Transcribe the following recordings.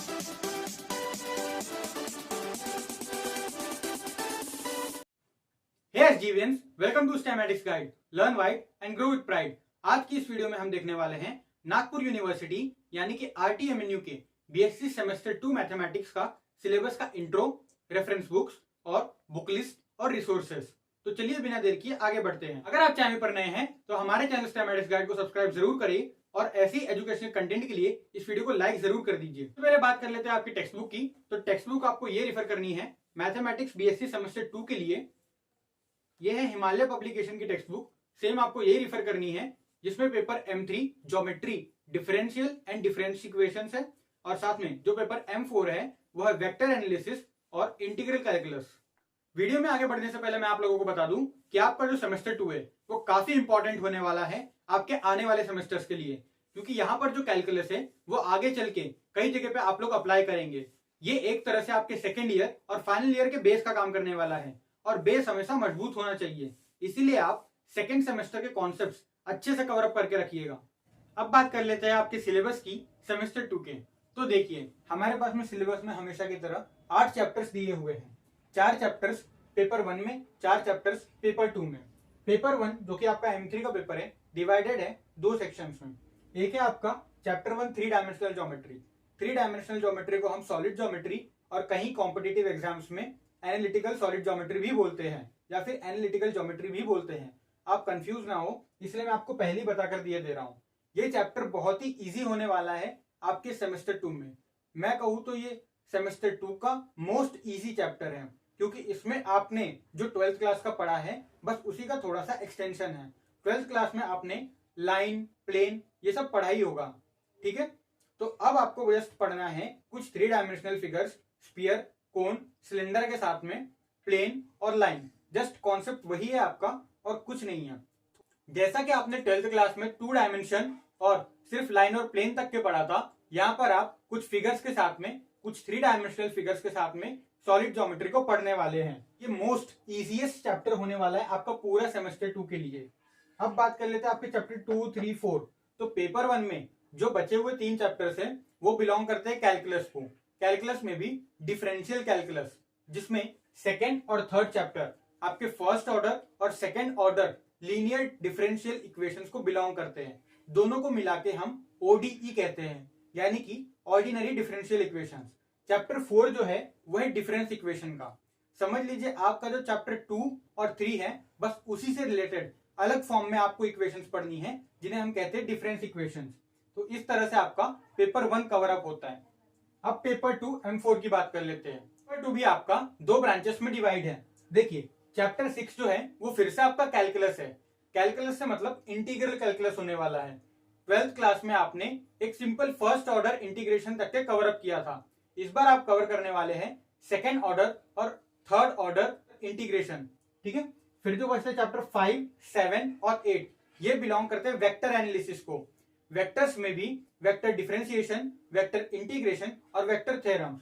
Hey SGVians, welcome to Stematics guide, learn wide and grow with pride. आज की इस video में हम देखने वाले हैं नागपुर यूनिवर्सिटी यानी कि RTMNU के BSc सेमेस्टर 2 मैथमेटिक्स का सिलेबस का इंट्रो, रेफरेंस बुक्स और बुक लिस्ट और रिसोर्सेज। तो चलिए बिना देर किए आगे बढ़ते हैं। अगर आप चैनल पर नए हैं तो हमारे चैनल स्टेमेटिक्स गाइड को सब्सक्राइब जरूर करिए और ऐसी एजुकेशनल कंटेंट के लिए इस वीडियो को लाइक जरूर कर दीजिए। तो पहले बात कर लेते हैं आपकी टेक्स्ट बुक की। तो टेक्स्ट बुक आपको ये रेफर करनी है मैथमेटिक्स BSc सेमेस्टर 2 के लिए। ये है हिमालय पब्लिकेशन की टेक्स्ट बुक। सेम आपको ये रिफर करनी है जिसमें paper M3 geometry, differential and difference equations है और साथ में जो पेपर M4 है वो है वेक्टर एनालिसिस और इंटीग्रल कैलकुलस। वीडियो में आगे बढ़ने से पहले मैं आप लोगों को बता दूं कि आपका जो सेमेस्टर 2 है वो काफी इंपॉर्टेंट होने वाला है आपके आने वाले सेमेस्टर्स के लिए, क्योंकि यहाँ पर जो कैलकुलस है वो आगे चल के कई जगह पे आप लोग अप्लाई करेंगे। ये एक तरह से आपके सेकेंड ईयर और फाइनल ईयर के बेस का काम करने वाला है और बेस हमेशा मजबूत होना चाहिए। इसीलिए आप सेकेंड सेमेस्टर के कॉन्सेप्ट्स अच्छे से कवर अप करके रखिएगा। अब बात कर लेते हैं आपके सिलेबस की सेमेस्टर 2 के। तो देखिए हमारे पास में सिलेबस में हमेशा की तरह 8 चैप्टर्स दिए हुए हैं। 4 चैप्टर्स पेपर 1 में, 4 चैप्टर्स पेपर 2 में। पेपर 1 जो कि आपका M3 का पेपर है डिवाइडेड है 2 सेक्शंस में। एक है आपका chapter 1 3 dimensional geometry. 3 dimensional geometry को हम सॉलिड ज्योमेट्री और कहीं कॉम्पिटिटिव एग्जाम्स में एनालिटिकल सॉलिड ज्योमेट्री भी बोलते हैं या फिर एनालिटिकल ज्योमेट्री भी बोलते हैं। आप कंफ्यूज ना हो इसलिए मैं आपको पहले ही बताकर दिए दे रहा हूं। ये चैप्टर बहुत ही इजी होने वाला है आपके सेमेस्टर 2 में। मैं कहूँ तो ये सेमेस्टर 2 का मोस्ट इजी चैप्टर है, क्योंकि इसमें आपने जो 12th क्लास का पढ़ा है बस उसी का थोड़ा सा एक्सटेंशन है। 12th क्लास में आपने लाइन, प्लेन ये सब पढ़ा ही होगा, ठीक है। तो अब आपको जस्ट पढ़ना है कुछ 3 डायमेंशनल फिगर्स, स्फीयर, कोन, सिलेंडर के साथ में प्लेन और लाइन। जस्ट कॉन्सेप्ट वही है आपका और कुछ नहीं है। जैसा कि आपने 12th क्लास में 2 डायमेंशन और सिर्फ लाइन और प्लेन तक के पढ़ा था, यहाँ पर आप कुछ फिगर्स के साथ में, कुछ 3 डायमेंशनल फिगर्स के साथ में सॉलिड ज्योमेट्री को पढ़ने वाले हैं। ये मोस्ट इजीएस्ट चैप्टर होने वाला है आपका पूरा सेमेस्टर 2 के लिए। अब बात कर लेते हैं आपके चैप्टर 2, 3, 4। तो पेपर 1 में जो बचे हुए 3 चैप्टर्स हैं वो बिलोंग करते हैं कैलकुलस को। कैलकुलस में भी डिफरेंशियल कैलकुलस, जिसमें सेकेंड और थर्ड चैप्टर आपके फर्स्ट ऑर्डर और second order linear differential equations को बिलोंग करते हैं। दोनों को मिला के हम ODE कहते हैं, यानी कि ऑर्डिनरी डिफरेंशियल इक्वेशंस। चैप्टर 4 जो है वो है डिफरेंस इक्वेशन का। समझ लीजिए आपका जो चैप्टर 2 और 3 है बस उसी से रिलेटेड अलग फॉर्म में आपको इक्वेशंस पढ़नी है जिन्हें हम कहते हैं डिफरेंस इक्वेशंस। तो इस तरह से आपका पेपर 1 कवर अप होता है। अब पेपर 2 M4 की बात कर लेते हैं। पेपर 2 भी आपका 2 ब्रांचेस में डिवाइड है। देखिए चैप्टर 6 जो है वो फिर से आपका कैलकुलस है। कैलकुलस से मतलब इंटीग्रल कैलकुलस होने वाला है। 12th क्लास में आपने एक सिंपल फर्स्ट ऑर्डर इंटीग्रेशन तक के कवर अप किया था। इस बार आप कवर करने वाले हैं सेकेंड ऑर्डर और थर्ड ऑर्डर इंटीग्रेशन, ठीक है। फिर जो बचते चैप्टर 5, 7 और 8 ये बिलोंग करते हैं वेक्टर एनालिसिस को। वेक्टर्स में भी वेक्टर डिफरेंशिएशन, वेक्टर इंटीग्रेशन और वेक्टर थ्योरम्स।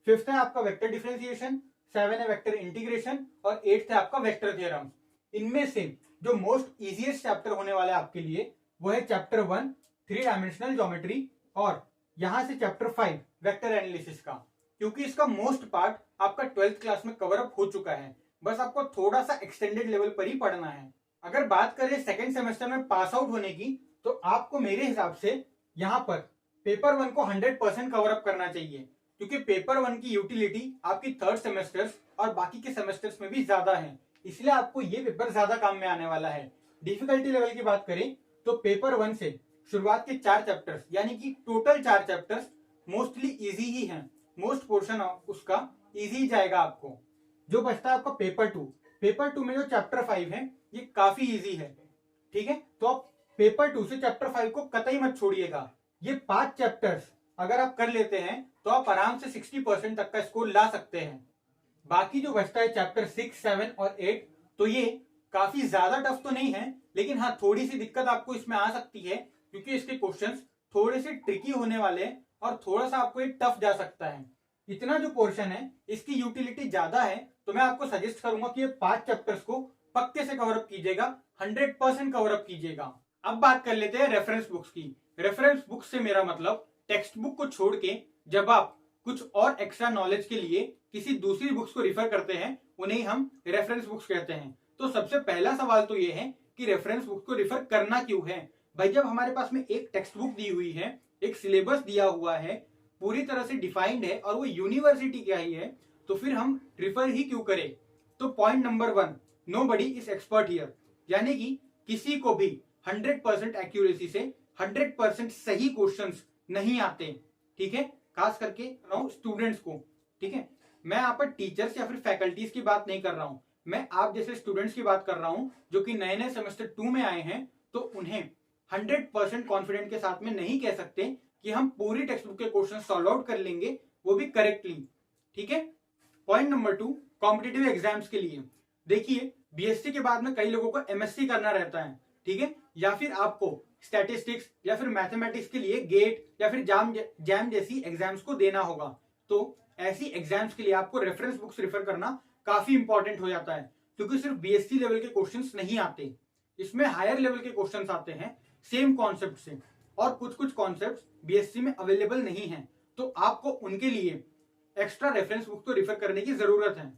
5th है आपका वेक्टर डिफरेंशिएशन, 7 है वेक्टर इंटीग्रेशन और 8th है आपका वेक्टर थ्योरम्स। इनमें से जो मोस्ट इजीएस्ट चैप्टर होने वाला है आपके लिए वो है चैप्टर 1 3 डायमेंशनल ज्योमेट्री और यहां से चैप्टर 5 वेक्टर एनालिसिस का, क्योंकि इसका मोस्ट पार्ट आपका 12th क्लास में कवर अप हो चुका है। बस आपको थोड़ा सा एक्सटेंडेड लेवल पर ही पढ़ना है। अगर बात करें सेकेंड सेमेस्टर में पास आउट होने की, तो आपको मेरे हिसाब से यहाँ पर पेपर 1 को 100% कवर अप करना चाहिए, क्योंकि पेपर 1 की यूटिलिटी आपकी थर्ड सेमेस्टर्स और बाकी के सेमेस्टर्स में भी ज्यादा है। इसलिए आपको ये पेपर ज्यादा काम में आने वाला है। डिफिकल्टी लेवल की बात करें तो पेपर 1 से शुरुआत के 4 चैप्टर्स यानी कि टोटल 4 चैप्टर्स मोस्टली इजी ही हैं। मोस्ट पोर्शन उसका इजी जाएगा आपको। जो बचता है आपका पेपर 2। पेपर 2 में जो चैप्टर 5 है ये काफी इजी है, ठीक है। तो आप पेपर 2 से चैप्टर 5 को कतई मत छोड़िएगा। ये 5 चैप्टर्स अगर आप कर लेते हैं तो आप आराम से 60% तक का स्कोर ला सकते हैं। बाकी जो बचता है चैप्टर 6, 7 और 8 तो ये काफी ज्यादा टफ तो नहीं है, लेकिन हाँ थोड़ी सी दिक्कत आपको इसमें आ सकती है, क्योंकि इसके क्वेश्चंस थोड़े से ट्रिकी होने वाले हैं और थोड़ा सा आपको ये टफ जा सकता है। इतना जो पोर्शन है इसकी यूटिलिटी ज्यादा है, तो मैं आपको सजेस्ट करूंगा कि ये 5 चैप्टर्स को पक्के से कवर अप कीजिएगा, 100% कवर अप कीजिएगा। अब बात कर लेते हैं रेफरेंस बुक्स की। रेफरेंस बुक से मेरा मतलब टेक्स्ट बुक को छोड़ के जब आप कुछ और एक्स्ट्रा नॉलेज के लिए किसी दूसरी बुक्स को रिफर करते हैं, उन्हें हम रेफरेंस बुक्स कहते हैं। तो सबसे पहला सवाल तो ये है कि रेफरेंस बुक को रिफर करना क्यों है। भाई जब हमारे पास में एक टेक्स्ट बुक दी हुई है, एक सिलेबस दिया हुआ है, पूरी तरह से डिफाइंड है और वो यूनिवर्सिटी क्या ही है, तो फिर हम रिफर ही क्यों करें। तो point number 1, nobody is expert here, यानी कि किसी को भी 100% एक्यूरेसी से 100% सही क्वेश्चंस नहीं आते, ठीक है, खास करके स्टूडेंट्स को। ठीक है, मैं यहाँ पर टीचर्स या फिर फैकल्टीज की बात नहीं कर रहा हूं, मैं आप जैसे स्टूडेंट्स की बात कर रहा हूं जो कि नए नए सेमेस्टर 2 में आए हैं। तो उन्हें 100% कॉन्फिडेंट के साथ में नहीं कह सकते कि हम पूरी टेक्स्ट बुक के क्वेश्चन सॉल्व आउट कर लेंगे, वो भी करेक्टली। ठीक है, पॉइंट नंबर 2, कॉम्पिटिटिव एग्जाम्स के लिए देखिए, बीएससी के बाद में कई लोगों को एमएससी करना रहता है, ठीक है, या फिर आपको स्टैटिस्टिक्स या फिर मैथमेटिक्स के लिए गेट या फिर जैम जैसी एग्जाम्स को देना होगा। तो ऐसी एग्जाम्स के लिए आपको रेफरेंस बुक्स रेफर करना काफी इंपॉर्टेंट हो जाता है, क्योंकि सिर्फ बीएससी लेवल के क्वेश्चंस नहीं आते, इसमें हायर लेवल के क्वेश्चंस आते हैं सेम कॉन्सेप्ट से, और कुछ कुछ कॉन्सेप्ट्स बीएससी में अवेलेबल नहीं है, तो आपको उनके लिए एक्स्ट्रा रेफरेंस बुक को रेफर करने की जरूरत है।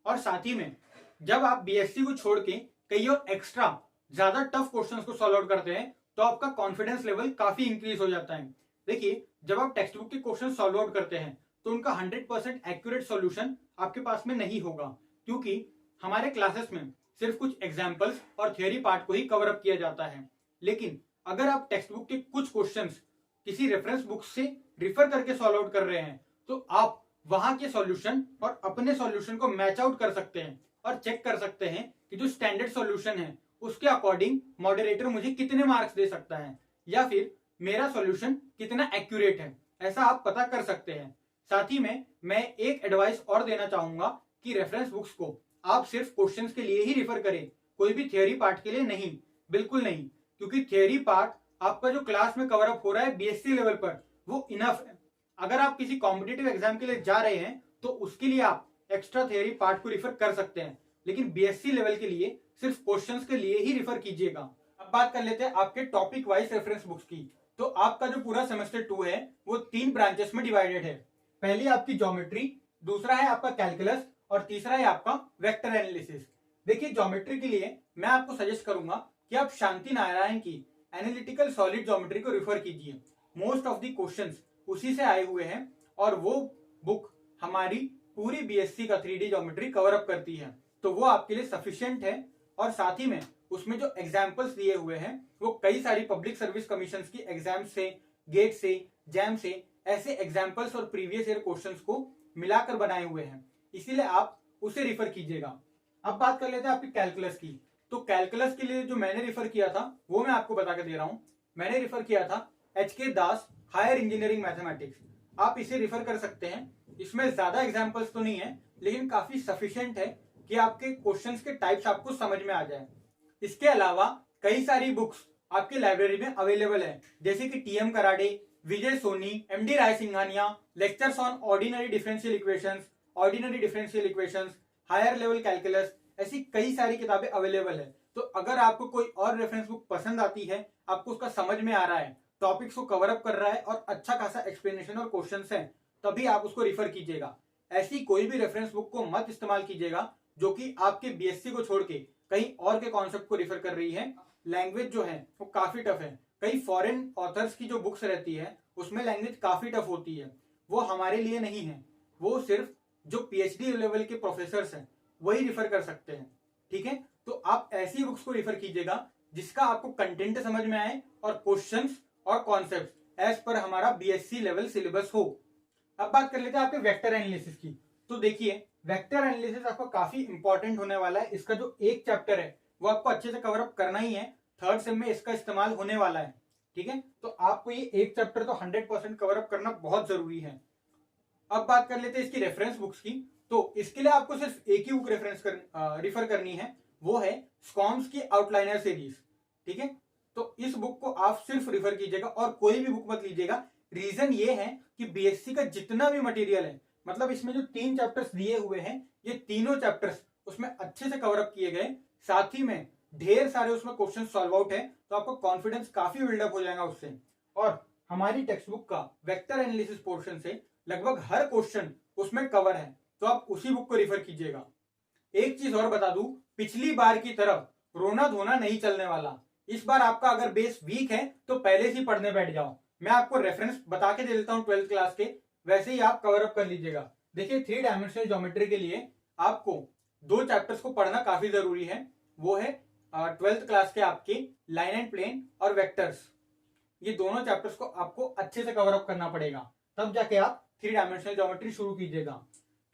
और साथ ही में जब आप बीएससी को छोड़ के कई और एक्स्ट्रा ज्यादा टफ क्वेश्चंस को सॉल्व आउट करते हैं, तो आपका कॉन्फिडेंस लेवल काफी इंक्रीज हो जाता है। देखिए, जब आप टेक्स्ट बुक के क्वेश्चन सॉल्व आउट करते हैं तो उनका 100% एक्यूरेट सॉल्यूशन आपके पास में नहीं होगा, क्योंकि हमारे क्लासेस में सिर्फ कुछ एग्जाम्पल्स और थियोरी पार्ट को ही कवर अप किया जाता है। लेकिन अगर आप टेक्स्ट बुक के कुछ क्वेश्चंस किसी रेफरेंस बुक से रिफर करके सॉल्व आउट कर रहे हैं, तो आप वहां के सॉल्यूशन और अपने सॉल्यूशन को मैच आउट कर सकते हैं और चेक कर सकते हैं कि जो स्टैंडर्ड सॉल्यूशन है उसके अकॉर्डिंग मॉडरेटर मुझे कितने मार्क्स दे सकता है, या फिर मेरा सॉल्यूशन कितना एक्यूरेट है, ऐसा आप पता कर सकते हैं। साथ ही में मैं एक एडवाइस और देना चाहूंगा कि रेफरेंस बुक्स को आप सिर्फ क्वेश्चंस के लिए ही रिफर करें, कोई भी थियोरी पार्ट के लिए नहीं, बिल्कुल नहीं, क्योंकि थियोरी पार्ट आपका जो क्लास में कवर अप हो रहा है बीएससी लेवल पर, वो इनफ है। अगर आप किसी कॉम्पिटिटिव एग्जाम के लिए जा रहे हैं तो उसके लिए आप एक्स्ट्रा थियोरी पार्ट को रिफर कर सकते हैं, लेकिन बीएससी लेवल के लिए सिर्फ क्वेश्चंस के लिए ही रिफर कीजिएगा। अब बात कर लेते हैं आपके टॉपिक वाइज रेफरेंस बुक्स की। तो आपका जो पूरा सेमेस्टर 2 है वो 3 ब्रांचेस में डिवाइडेड है। पहली आपकी ज्योमेट्री, दूसरा है आपका कैलकुलस और तीसरा है आपका वेक्टर एनालिसिस। देखिए, ज्योमेट्री के लिए मैं आपको सजेस्ट करूंगा कि आप शांति नारायण की एनालिटिकल सॉलिड ज्योमेट्री को रिफर कीजिए। मोस्ट ऑफ द क्वेश्चंस उसी से आए हुए हैं और वो बुक हमारी पूरी बीएससी का 3D ज्योमेट्री कवर अप करती है, तो वो आपके लिए सफिशिएंट है। और साथ ही में उसमें जो एग्जाम्पल्स दिए हुए हैं वो कई सारी पब्लिक सर्विस कमीशन की एग्जाम से, गेट से, जैम से, ऐसे एग्जाम्पल्स और प्रीवियस ईयर क्वेश्चंस को मिलाकर बनाए हुए हैं, इसीलिए आप उसे रिफर कीजिएगा। अब बात कर लेते हैं आपकी कैलकुलस की। तो कैलकुलस के लिए जो मैंने रिफर किया था वो मैं आपको बता के दे रहा हूं। मैंने रिफर किया था HK दास हायर इंजीनियरिंग मैथमेटिक्स, आप इसे रिफर कर सकते हैं। इसमें ज्यादा एग्जाम्पल्स तो नहीं है, लेकिन काफी सफिशिएंट है कि आपके क्वेश्चंस के टाइप्स आपको समझ में आ जाए। इसके अलावा कई सारी बुक्स आपकी लाइब्रेरी में अवेलेबल है, जैसे कि TM Karade, Vijay Soni, MD Rai Singhania, lectures on ordinary differential equations, higher level calculus, ऐसी कई सारी किताबें अवेलेबल है। तो अगर आपको कोई और रेफरेंस बुक पसंद आती है, आपको उसका समझ में आ रहा है, टॉपिक्स को कवर अप कर रहा है और अच्छा खासा एक्सप्लेनेशन और क्वेश्चंस हैं, तभी आप उसको रिफर कीजिएगा। ऐसी कोई भी रेफरेंस बुक को मत इस्तेमाल कीजिएगा जो कि आपके बीएससी को छोड़ के कहीं और के कॉन्सेप्ट को रिफर कर रही है। लैंग्वेज जो है वो काफी टफ है, कई फॉरेन ऑथर्स की जो बुक्स रहती है उसमें लैंग्वेज काफी टफ होती है, वो हमारे लिए नहीं है, वो सिर्फ जो PhD लेवल के प्रोफेसर्स हैं वही रिफर कर सकते हैं। ठीक है, तो आप ऐसी बुक्स को रिफर कीजिएगा जिसका आपको कंटेंट समझ में आए और क्वेश्चंस और कॉन्सेप्ट एज पर हमारा बीएससी लेवल सिलेबस हो। अब बात कर लेते हैं आपके वेक्टर एनालिसिस की। तो देखिए, वेक्टर एनालिसिस आपको काफी इंपॉर्टेंट होने वाला है। इसका जो एक चैप्टर है वो आपको अच्छे से कवर अप करना ही है, 3rd सेम में इसका इस्तेमाल होने वाला है। ठीक है, तो आपको ये एक चैप्टर तो 100% कवर अप करना बहुत जरूरी है। अब बात कर लेते हैं इसकी रेफरेंस बुक्स की। तो इसके लिए आपको सिर्फ एक ही बुक रिफर करनी है, वो है स्कॉम्स की आउटलाइनर सीरीज। ठीक है, तो इस बुक को आप सिर्फ रिफर कीजिएगा और कोई भी बुक मत लीजिएगा। रीजन ये है कि बीएससी का जितना भी मटेरियल है, मतलब इसमें जो 3 चैप्टर्स दिए हुए हैं, ये तीनों चैप्टर्स उसमें अच्छे से कवर अप किए गए, साथ ही में ढेर सारे उसमें क्वेश्चन सॉल्व आउट है, तो आपको कॉन्फिडेंस काफी बिल्डअप हो जाएगा उससे। और हमारी टेक्स्ट बुक का वेक्टर एनालिसिस पोर्शन से लगभग हर क्वेश्चन उसमें कवर है, तो आप उसी बुक को रिफर कीजिएगा। एक चीज और बता दूं, पिछली बार की तरह रोना धोना नहीं चलने वाला। इस बार आपका अगर बेस वीक है तो पहले से पढ़ने बैठ जाओ। मैं आपको रेफरेंस बता के दे देता हूं 12th क्लास के, वैसे ही आप कवर अप कर लीजिएगा। देखिए 3 डायमेंशनल ज्योमेट्री के लिए आपको 2 चैप्टर्स को पढ़ना काफी जरूरी है। वो है 12th क्लास के आपके लाइन एंड प्लेन और वेक्टर्स। ये दोनों चैप्टर्स को आपको अच्छे से कवर अप करना पड़ेगा, तब जाके आप 3 डायमेंशनल ज्योमेट्री शुरू कीजिएगा।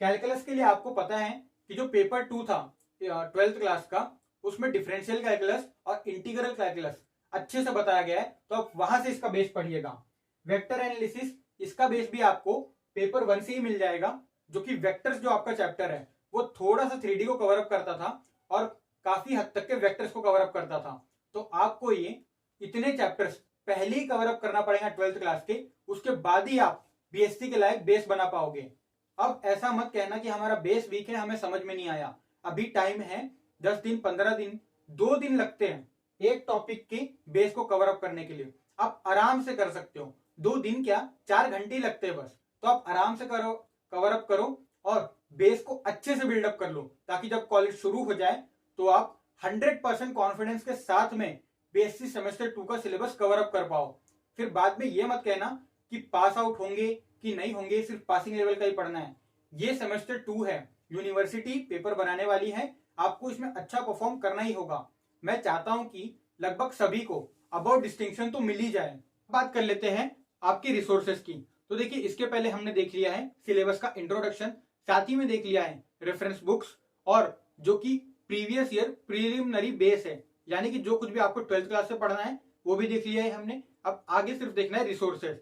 कैलकुलस के लिए आपको पता है कि जो पेपर 2 था 12th क्लास का, उसमें डिफरेंशियल कैलकुलस और इंटीग्रल कैलकुलस अच्छे से बताया गया है, तो आप वहां से इसका बेस पढ़िएगा। वेक्टर एनालिसिस, इसका बेस भी आपको पेपर 1 से ही मिल जाएगा, जो कि वेक्टर्स जो आपका चैप्टर है वो थोड़ा सा 3D को कवर अप करता था और काफी हद तक के वेक्टर्स को कवर अप करता था। तो आपको ये इतने चैप्टर्स पहले ही कवर अप करना पड़ेगा 12th क्लास के, उसके बाद ही आप बीएससी के लायक बेस बना पाओगे। अब ऐसा मत कहना कि हमारा बेस वीक है, हमें समझ में नहीं आया। अभी टाइम है, 10 दिन 15 दिन, 2 दिन लगते हैं एक टॉपिक के बेस को कवर अप करने के लिए। आप आराम से कर सकते हो, 2 दिन क्या 4 घंटे लगते हैं बस। तो आप आराम से करो, कवर अप करो और बेस को अच्छे से बिल्डअप कर लो, ताकि जब कॉलेज शुरू हो जाए तो आप 100% कॉन्फिडेंस के साथ में बीएससी सेमेस्टर 2 का सिलेबस कवर अप कर पाओ। फिर बाद में ये मत कहना कि पास आउट होंगे कि नहीं होंगे, सिर्फ पासिंग लेवल का ही पढ़ना है। ये सेमेस्टर 2 है, यूनिवर्सिटी पेपर बनाने वाली है, आपको इसमें अच्छा परफॉर्म करना ही होगा। मैं चाहता हूं कि लगभग सभी को अबाउट डिस्टिंक्शन तो मिल ही जाए। बात कर लेते हैं आपकी रिसोर्सेज की। तो देखिए, इसके पहले हमने देख लिया है सिलेबस का इंट्रोडक्शन, साथ ही में देख लिया है रेफरेंस बुक्स, और जो कि प्रीवियस ईयर प्रीलिमिनरी बेस है, यानी कि जो कुछ भी आपको 12th क्लास से पढ़ना है वो भी देख लिया है हमने। अब आगे सिर्फ देखना है रिसोर्सेज।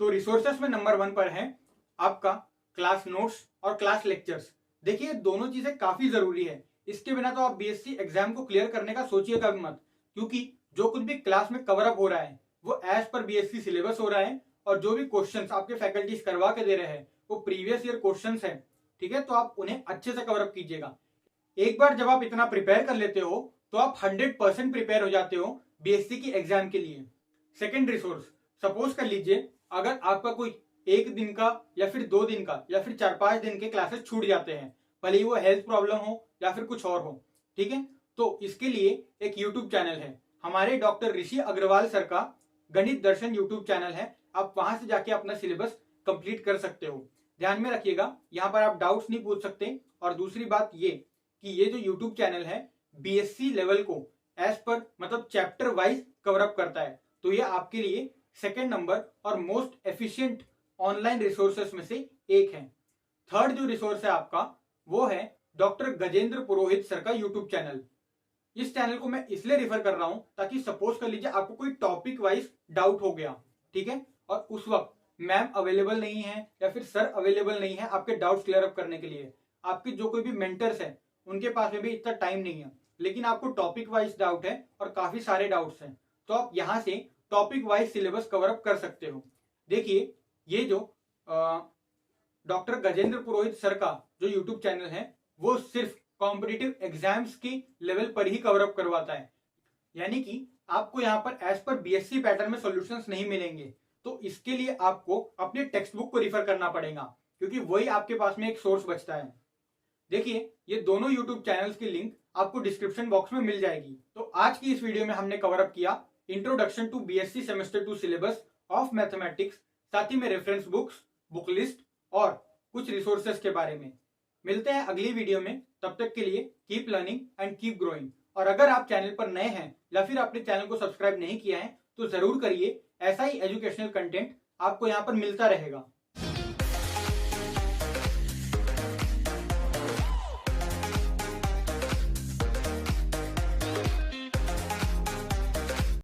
तो रिसोर्सेज में नंबर 1 पर है आपका क्लास नोट्स और क्लास लेक्चर्स। देखिए दोनों चीजें काफी जरूरी है, इसके बिना तो आप बीएससी एग्जाम को क्लियर करने का सोचिएगा भी मत, क्योंकि जो कुछ भी क्लास में कवर अप हो रहा है वो एज पर बीएससी सिलेबस हो रहा है, और जो भी क्वेश्चंस आपके फैकल्टीज करवा के दे रहे हैं वो प्रीवियस ईयर क्वेश्चंस हैं। ठीक है, तो आप उन्हें अच्छे से कवर अप कीजिएगा। एक बार जब आप इतना प्रिपेयर कर लेते हो तो आप 100% प्रिपेयर हो जाते हो बीएससी की एग्जाम के लिए। सेकंड रिसोर्स, सपोज कर लीजिए अगर आपका कोई 1 दिन का या फिर 2 दिन का या फिर 4-5 दिन के क्लासेस छूट जाते हैं, भले ही वो हेल्थ प्रॉब्लम हो या फिर कुछ और हो, ठीक है, तो इसके लिए एक यूट्यूब चैनल है हमारे डॉक्टर ऋषि अग्रवाल सर का, गणित दर्शन यूट्यूब चैनल है। आप वहां से जाके अपना सिलेबस कंप्लीट कर सकते हो। ध्यान में रखिएगा, यहाँ पर आप डाउट्स नहीं पूछ सकते। और दूसरी बात ये कि ये जो यूट्यूब चैनल है बीएससी लेवल को एज पर मतलब चैप्टर वाइज कवर अप करता है, तो ये आपके लिए सेकंड नंबर और मोस्ट एफिशिएंट ऑनलाइन रिसोर्सेस में से एक है। थर्ड जो रिसोर्स है आपका वो है डॉक्टर गजेंद्र पुरोहित सर का यूट्यूब चैनल। इस चैनल को मैं इसलिए रिफर कर रहा हूं ताकि सपोज कर लीजिए आपको कोई टॉपिक वाइज डाउट हो गया, ठीक है, और उस वक्त मैम अवेलेबल नहीं है या फिर सर अवेलेबल नहीं है आपके डाउट्स क्लियर अप करने के लिए। आपके जो कोई भी मेंटर्स हैं उनके पास में भी इतना टाइम नहीं है, लेकिन आपको टॉपिक वाइज डाउट है और काफी सारे डाउट्स हैं, तो आप यहाँ से topic wise syllabus cover up कर सकते हो। देखिए ये जो डॉक्टर गजेंद्र पुरोहित सर का जो यूट्यूब चैनल है वो सिर्फ कॉम्पिटिटिव एग्जाम्स की लेवल पर ही कवर अप करवाता है, यानी कि आपको यहाँ पर एज पर बीएससी पैटर्न में सॉल्यूशंस नहीं मिलेंगे। तो इसके लिए आपको अपने टेक्स्ट बुक को रिफर करना पड़ेगा, क्योंकि वही आपके पास में एक सोर्स बचता है। देखिए ये दोनों यूट्यूब चैनल्स की लिंक आपको डिस्क्रिप्शन बॉक्स में मिल जाएगी। तो आज की इस वीडियो में हमने कवर अप किया introduction to BSc semester 2 syllabus of mathematics, साथ ही में रेफरेंस बुक्स, बुक लिस्ट और कुछ रिसोर्सेस के बारे में। मिलते हैं अगली वीडियो में, तब तक के लिए keep learning and keep growing. और अगर आप चैनल पर नए हैं या फिर आपने चैनल को सब्सक्राइब नहीं किया है तो जरूर करिए, ऐसा ही एजुकेशनल कंटेंट आपको यहाँ पर मिलता रहेगा।